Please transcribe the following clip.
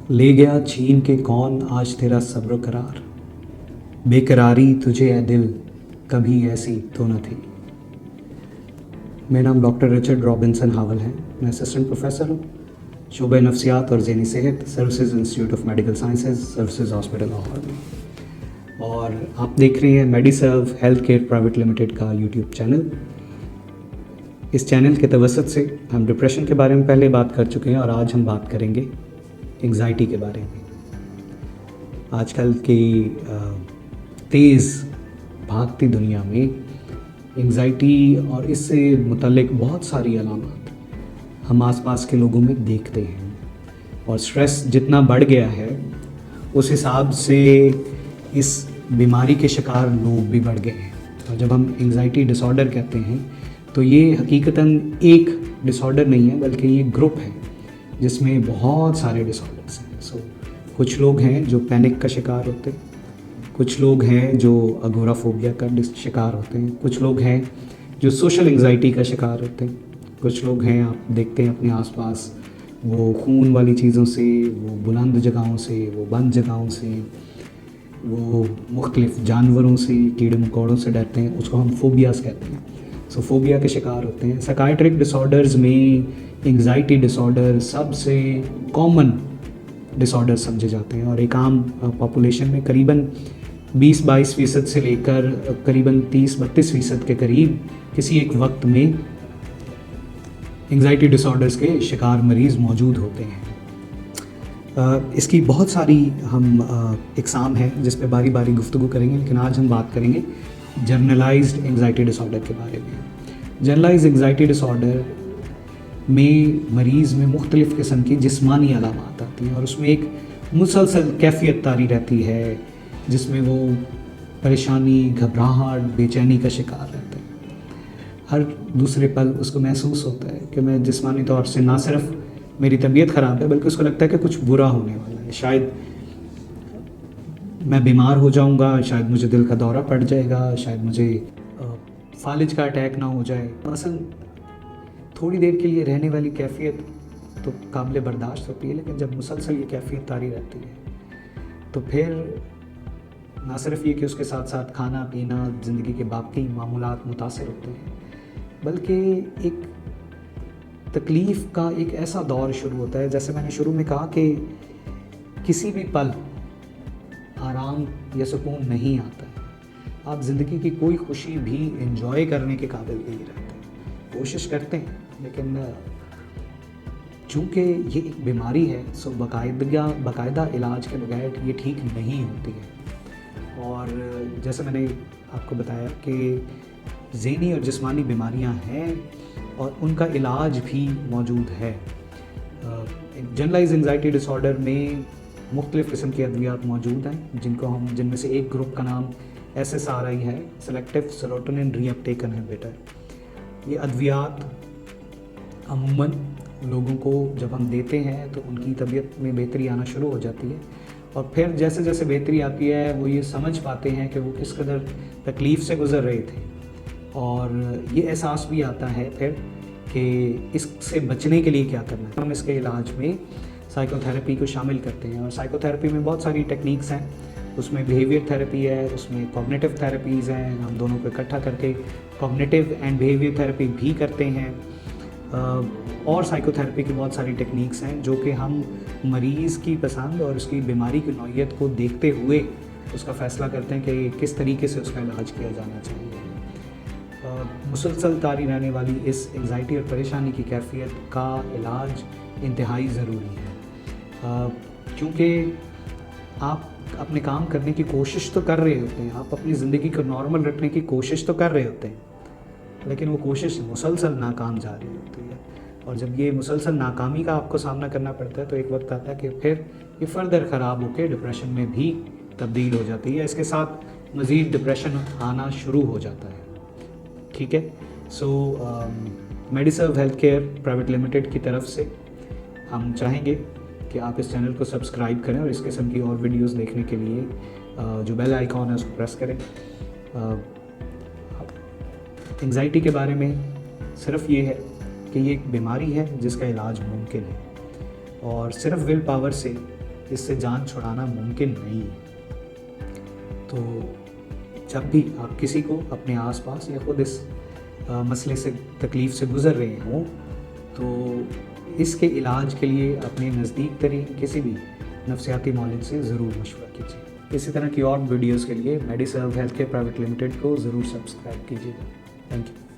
ले गया छीन के कौन आज तेरा सब्र करार, बेकरारी तुझे ए दिल कभी ऐसी तो न थी। मेरा नाम डॉक्टर रिचर्ड रॉबिन्सन हावल है। मैं असिस्टेंट प्रोफेसर हूँ शोबे नफ्सियात और ज़हनी सेहत, services institute of medical sciences, services hospital Lahore में। और आप देख रहे हैं मेडिसर्व हेल्थ केयर प्राइवेट लिमिटेड का यूट्यूब चैनल। इस चैनल के तवसत से हम डिप्रेशन के बारे में पहले बात कर चुके हैं और आज हम बात करेंगे एंग्जाइटी के बारे में। आजकल की तेज़ भागती दुनिया में एंग्जाइटी और इससे मुतल्लिक बहुत सारी अलामत हम आसपास के लोगों में देखते हैं, और स्ट्रेस जितना बढ़ गया है उस हिसाब से इस बीमारी के शिकार लोग भी बढ़ गए हैं। और जब हम एंग्जाइटी डिसऑर्डर कहते हैं तो ये हकीकतन एक डिसऑर्डर नहीं है, बल्कि ये ग्रुप है जिसमें बहुत सारे डिसऑर्डर्स हैं। कुछ लोग हैं जो पैनिक का शिकार होते हैं, कुछ लोग हैं जो अगोराफोबिया का शिकार होते हैं, कुछ लोग हैं जो सोशल एंग्जाइटी का शिकार होते हैं, कुछ लोग हैं आप देखते हैं अपने आसपास वो खून वाली चीज़ों से, वो बुलंद जगहों से, वो बंद जगहों से, वो मुख्तलिफ जानवरों से, कीड़े मकोड़ों से डरते हैं, उसको हम फोबियाज़ कहते हैं। फोबिया के शिकार होते हैं। साइकाइट्रिक डिसऑर्डर्स में एंग्जाइटी डिसऑर्डर सबसे कॉमन डिसऑर्डर समझे जाते हैं, और एक आम पॉपुलेशन में करीबन 20-22% से लेकर करीबन 30-32% के करीब किसी एक वक्त में एंग्जाइटी डिसऑर्डर्स के शिकार मरीज़ मौजूद होते हैं। इसकी बहुत सारी हम इकसाम हैं जिस पे बारी बारी गुफ्तगू करेंगे, लेकिन आज हम बात करेंगे जनरलाइज्ड एंग्जाइटी डिसऑर्डर के बारे में। जनरलाइज्ड एंग्जाइटी डिसऑर्डर में मरीज़ में मुख्तलिफ़ किस्म की जिस्मानी अलामात आती हैं, और उसमें एक मुसलसल कैफियत तारी रहती है जिसमें वो परेशानी, घबराहट, बेचैनी का शिकार रहते हैं। हर दूसरे पल उसको महसूस होता है कि मैं जिस्मानी तौर से ना सिर्फ मेरी तबीयत ख़राब है, बल्कि उसको लगता है कि कुछ बुरा होने वाला है, शायद मैं बीमार हो जाऊंगा, शायद मुझे दिल का दौरा पड़ जाएगा, शायद मुझे फालिज का अटैक ना हो जाए। असल थोड़ी देर के लिए रहने वाली कैफियत तो काबिल बर्दाश्त होती है, लेकिन जब मुसलसल ये कैफियत तारी रहती है तो फिर ना सिर्फ ये कि उसके साथ साथ खाना पीना, ज़िंदगी के बाकी मामूलात मुतासर होते हैं, बल्कि एक तकलीफ़ का एक ऐसा दौर शुरू होता है। जैसे मैंने शुरू में कहा कि किसी भी पल आराम या सुकून नहीं आता है। आप ज़िंदगी की कोई खुशी भी एंजॉय करने के काबिल नहीं रहते। कोशिश करते हैं, लेकिन चूँकि ये एक बीमारी है सो बाकायदा इलाज के बगैर ये ठीक नहीं होती है। और जैसे मैंने आपको बताया कि ज़हनी और जिस्मानी बीमारियां हैं और उनका इलाज भी मौजूद है। जनरलाइज एंग्जाइटी डिसऑर्डर में मुख्तलिफ़ किस्म की अद्वियात मौजूद हैं, जिनमें से एक ग्रुप का नाम SSRI है, सेलेक्टिव सेरोटोनिन रीअपटेक इनहिबिटर। ये अद्वियात अमूमन लोगों को जब हम देते हैं तो उनकी तबीयत में बेहतरी आना शुरू हो जाती है, और फिर जैसे जैसे बेहतरी आती है वो ये समझ पाते हैं कि वो किस कदर तकलीफ़ से गुज़र रहे थे, और ये एहसास भी आता है फिर कि इससे बचने के लिए क्या करना है। हम इसके इलाज में साइकोथेरेपी को शामिल करते हैं, और साइकोथेरेपी में बहुत सारी टेक्निक्स हैं। उसमें बिहेवियर थेरेपी है, उसमें कॉग्निटिव थेरेपीज़ हैं, हम दोनों को इकट्ठा करके कॉग्निटिव एंड बिहेवियर थेरेपी भी करते हैं। और साइकोथेरेपी की बहुत सारी टेक्निक्स हैं जो कि हम मरीज़ की पसंद और उसकी बीमारी की नौइयत को देखते हुए उसका फ़ैसला करते हैं कि किस तरीके से उसका इलाज किया जाना चाहिए। मुसलसल तारी रहने वाली इस एंग्जाइटी और परेशानी की कैफियत का इलाज इंतहाई ज़रूरी है, क्योंकि आप अपने काम करने की कोशिश तो कर रहे होते हैं, आप अपनी ज़िंदगी को नॉर्मल रखने की कोशिश तो कर रहे होते हैं, लेकिन वो कोशिश मुसलसल नाकाम जा रही होती है। और जब ये मुसलसल नाकामी का आपको सामना करना पड़ता है तो एक वक्त आता है कि फिर ये फर्दर ख़राब होकर डिप्रेशन में भी तब्दील हो जाती है। इसके साथ मज़ीद डिप्रेशन आना शुरू हो जाता है। ठीक है, मेडिसर्व हेल्थ केयर प्राइवेट लिमिटेड की तरफ से हम चाहेंगे कि आप इस चैनल को सब्सक्राइब करें, और इस किस्म की और वीडियोस देखने के लिए जो बेल आइकॉन है उसको प्रेस करें। एंग्जाइटी के बारे में सिर्फ ये है कि ये एक बीमारी है जिसका इलाज मुमकिन है, और सिर्फ विल पावर से اس سے جان چھڑانا ممکن نہیں ہے۔ تو جب بھی آپ کسی کو اپنے آس پاس یا خود اس مسئلے سے تکلیف سے گزر رہے ہوں تو اس کے علاج کے لیے اپنے نزدیک ترین کسی بھی نفسیاتی معالج سے ضرور مشورہ کیجیے۔ اسی طرح کی اور ویڈیوز کے لیے میڈی سرو ہیلتھ کیئر پرائیویٹ لمیٹڈ کو ضرور سبسکرائب کیجیے گا۔ Thank you.